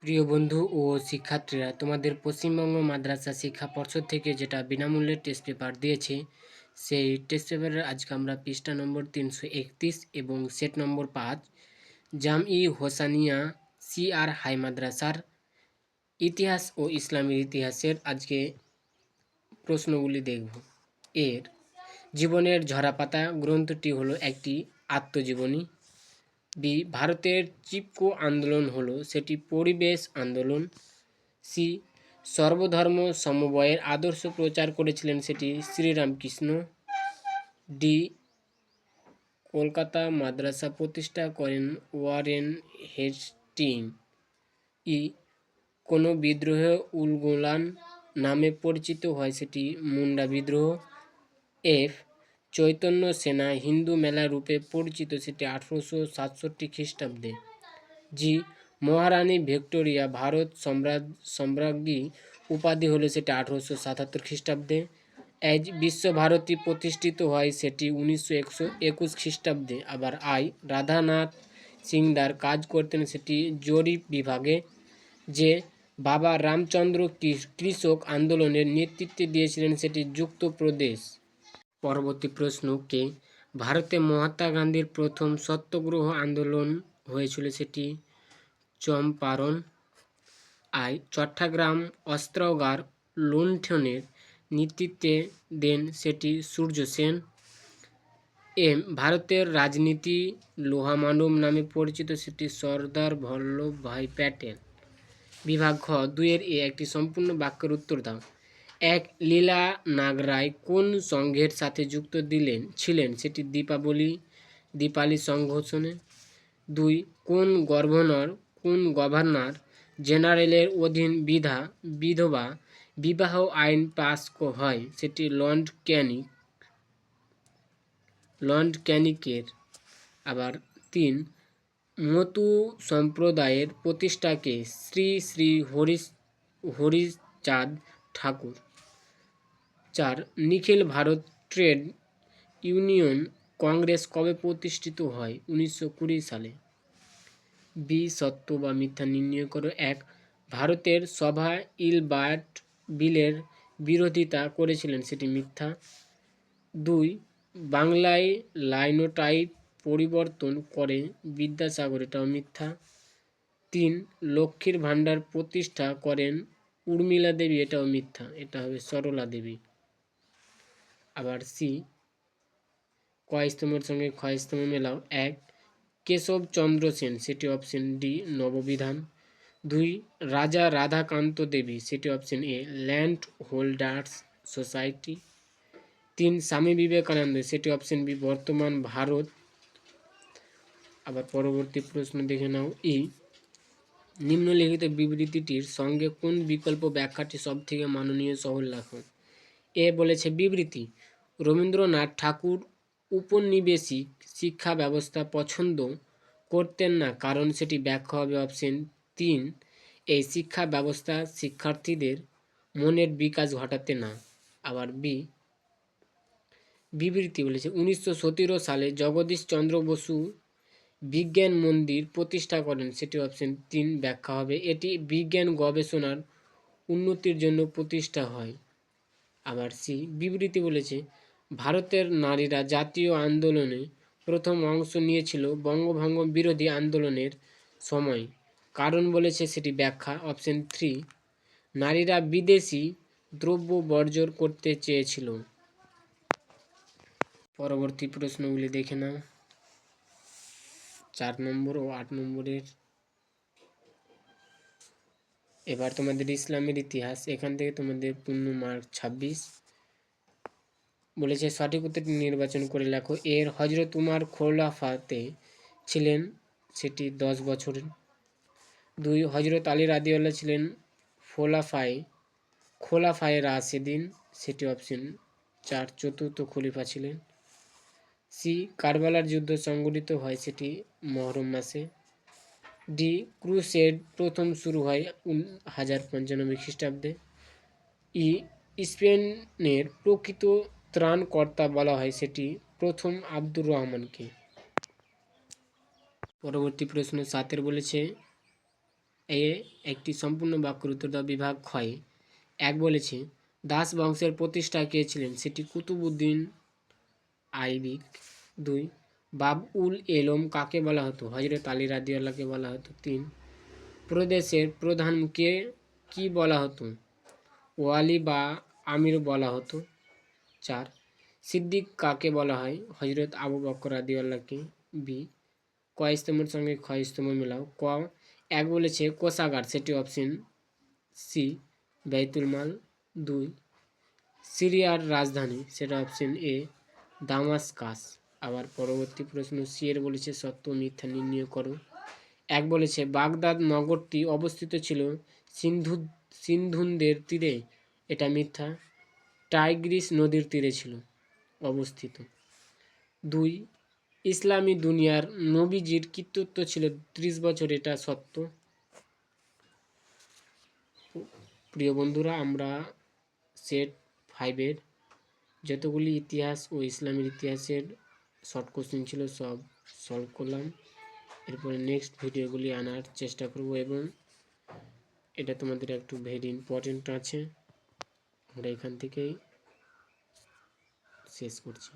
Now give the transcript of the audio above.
প্রিয় বন্ধু ও শিক্ষার্থীরা, তোমাদের পশ্চিমবঙ্গ মাদ্রাসা শিক্ষা পর্ষদ থেকে যেটা বিনামূল্যে টেস্ট পেপার দিয়েছে, সেই টেস্ট পেপারের আজকে আমরা পৃষ্ঠা নম্বর 331 এবং সেট নম্বর 5 জাম-ই হোসানিয়া সি.আর. হাই মাদ্রাসার ইতিহাস ও ইসলামের ইতিহাসের আজকে প্রশ্নগুলি দেখব। এর জীবনের ঝরাপাতা গ্রন্থটি হলো একটি আত্মজীবনী। বি, ভারতের চিপকো আন্দোলন হলো সেটি পরিবেশ আন্দোলন। সি, সর্বধর্ম সমবায়ের আদর্শ প্রচার করেছিলেন সেটি শ্রীরামকৃষ্ণ। ডি, কলকাতা মাদ্রাসা প্রতিষ্ঠা করেন ওয়ারেন হেস্টিং। ই, কোনো বিদ্রোহ উলগুলান নামে পরিচিত হয় সেটি মুন্ডা বিদ্রোহ। এফ, চৈতন্য সেনা হিন্দু মেলা রূপে পরিচিত সেটি 1867 খ্রিস্টাব্দে। জি, মহারানী ভিক্টোরিয়া ভারত সম্রাজ্ঞী উপাধি হলো সেটা 1877 খ্রিস্টাব্দে। এজ বিশ্বভারতী প্রতিষ্ঠিত হয় সেটি 1921 খ্রিস্টাব্দে। আবার আই, রাধানাথ সিংদার কাজ করতেন সেটি জরিপ বিভাগে। যে, বাবা রামচন্দ্র কৃষক আন্দোলনের নেতৃত্বে দিয়েছিলেন সেটি যুক্তপ্রদেশ। পরবর্তী প্রশ্ন, কে ভারতে মহাত্মা গান্ধীর প্রথম সত্যাগ্রহ আন্দোলন হয়েছিল সেটি চম্পারণ। আই, চট্টগ্রাম অস্ত্রাগার লুণ্ঠনের নেতৃত্বে দেন সেটি সূর্য সেন। এম, ভারতের রাজনীতি লোহামানব নামে পরিচিত সেটি সর্দার বল্লভভাই প্যাটেল। বিভাগ খ, 2-এর এ একটি সম্পূর্ণ বাক্যের উত্তর দাও। এক, লীলা নাগরায় কোন সংঘের সাথে যুক্ত ছিলেন সেটি দীপালি সংঘর্ষণে। 2, কোন গভর্নর জেনারেলের অধীন বিধবা বিবাহ আইন পাস হয় সেটি লর্ড ক্যানিংয়ের। আবার 3, মতু সম্প্রদায়ের প্রতিষ্ঠাকে শ্রী শ্রী হরিচাঁদ ঠাকুর। 4, নিখিল ভারত ট্রেড ইউনিয়ন কংগ্রেস কবে প্রতিষ্ঠিত হয়? 1920 সালে। বি, সত্য বা মিথ্যা নির্ণয় করো। 1, ভারতের সভা ইলবার্ট বিলের বিরোধিতা করেছিলেন সেটি মিথ্যা। 2, বাংলায় লাইনোটাইপ পরিবর্তন করে বিদ্যাসাগর, এটাও মিথ্যা। 3, লক্ষ্মীর ভাণ্ডার প্রতিষ্ঠা করেন উর্মিলা দেবী, এটাও মিথ্যা, এটা হবে সরলা দেবী। আবার সি, ক স্তম্ভের সঙ্গে খ স্তম্ভ মেলাও। 1, কেশবচন্দ্র সেন, সেটি অপশন ডি নববিধান। 2, রাজা রাধাকান্ত দেবী, সেটি option A land holders society. 3, Swami Vivekananda, সেটি অপশন বি বর্তমান ভারত। আবার পরবর্তী প্রশ্ন দেখে নাও। ই, নিম্নলিখিত বিবৃতিটির সঙ্গে কোন বিকল্প ব্যাখ্যাটি সব থেকে মাননীয় সহজ লেখো? এ বলেছে বিবৃতি, রবীন্দ্রনাথ ঠাকুর উপনিবেশিক শিক্ষা ব্যবস্থা পছন্দ করতেন না, কারণ সেটি ব্যাখ্যা হবে অপশন 3, এই শিক্ষা ব্যবস্থা শিক্ষার্থীদের মনের বিকাশ ঘটাতে না। আবার বি, বিবৃতি বলেছে 1917 সালে জগদীশ চন্দ্র বসু বিজ্ঞান মন্দির প্রতিষ্ঠা করেন, সেটি অপশন 3 ব্যাখ্যা হবে, এটি বিজ্ঞান গবেষণার উন্নতির জন্য প্রতিষ্ঠা হয়। আবার সি, বিবৃতি বলেছে ভারতের নারীরা জাতীয় আন্দোলনে প্রথম অংশ নিয়েছিল বঙ্গভঙ্গ বিরোধী আন্দোলনের সময়, কারণ বলেছে সেটি ব্যাখ্যা অপশন 3, নারীরা বিদেশি দ্রব্য বর্জন করতে চেয়েছিল। পরবর্তী প্রশ্নগুলি দেখে নাও। 4 নম্বর ও 8 নম্বরের। এবার তোমাদের ইসলামের ইতিহাস, এখান থেকে তোমাদের পূর্ণ মার্ক 26 বলেছে। সঠিক উত্তরটি নির্বাচন করে লেখো। এর হজরত উমর খোলাফাতে ছিলেন সেটি 10 বছরের। 2, হজরত আলী রাদিয়াল্লাহু ছিলেন খোলাফায়ে রাশিদিন, সেটি অপশন 4 চতুর্থ খলিফা ছিলেন। সি, কারবালার যুদ্ধ সংঘটিত হয় সেটি মহরম মাসে। ডি, ক্রুসেড প্রথম শুরু হয় 1095 খ্রিস্টাব্দে। ই, স্পেনের প্রকৃত ত্রাণকর্তা বলা হয় সেটি প্রথম আব্দুর রহমানকে। পরবর্তী প্রশ্ন 7 বলেছে এ একটি সম্পূর্ণ বাক্যের উত্তর দাও। বিভাগ ক্ষয়ে 1 বলেছে দাস বংশের প্রতিষ্ঠা কে ছিলেন? সেটি কুতুবউদ্দিন আইবিক। 2 বাব উল এলম কাকে বলা হতো? হযরত আলী রাদিয়াল্লাহুকে বলা হতো। 3 প্রদেশের প্রধানকে কি বলা হতো? ওয়ালি বা আমির বলা হতো। 4 সিদ্দিক কাকে বলা হয়? হযরত আবু বকর রাদিয়াল্লাহুকে। বি ক স্তম্ভের সঙ্গে খ স্তম্ভ মেলাও। ক 1 বলেছে কোষাগার, সেটি অপশন সি বাইতুল মাল। 2 সিরিয়ার রাজধানী, সেটা অপশন এ দামাস্কাস। আবার পরবর্তী প্রশ্ন সি এর বলেছে সত্য মিথ্যা নির্ণয় করো। 1 বলেছে বাগদাদ নগরটি অবস্থিত ছিল সিন্ধুদের তীরে, এটা মিথ্যা। টাইগ্রিস নদীর তীরে ছিল অবস্থিত। 2 ইসলামী দুনিয়ার নবীজির কৃতিত্ব ছিল 30 বছর, এটা সত্য। প্রিয় বন্ধুরা, আমরা সেট 5-এর যতগুলি ইতিহাস ও ইসলামের ইতিহাসের শর্ট কোশ্চেন ছিল সব সলভ করলাম। এরপরে নেক্সট ভিডিওগুলি আনার চেষ্টা করব এবং এটা তোমাদের একটু ভেরি ইম্পর্টেন্ট আছে। আমরা এখান থেকেই শেষ করছি।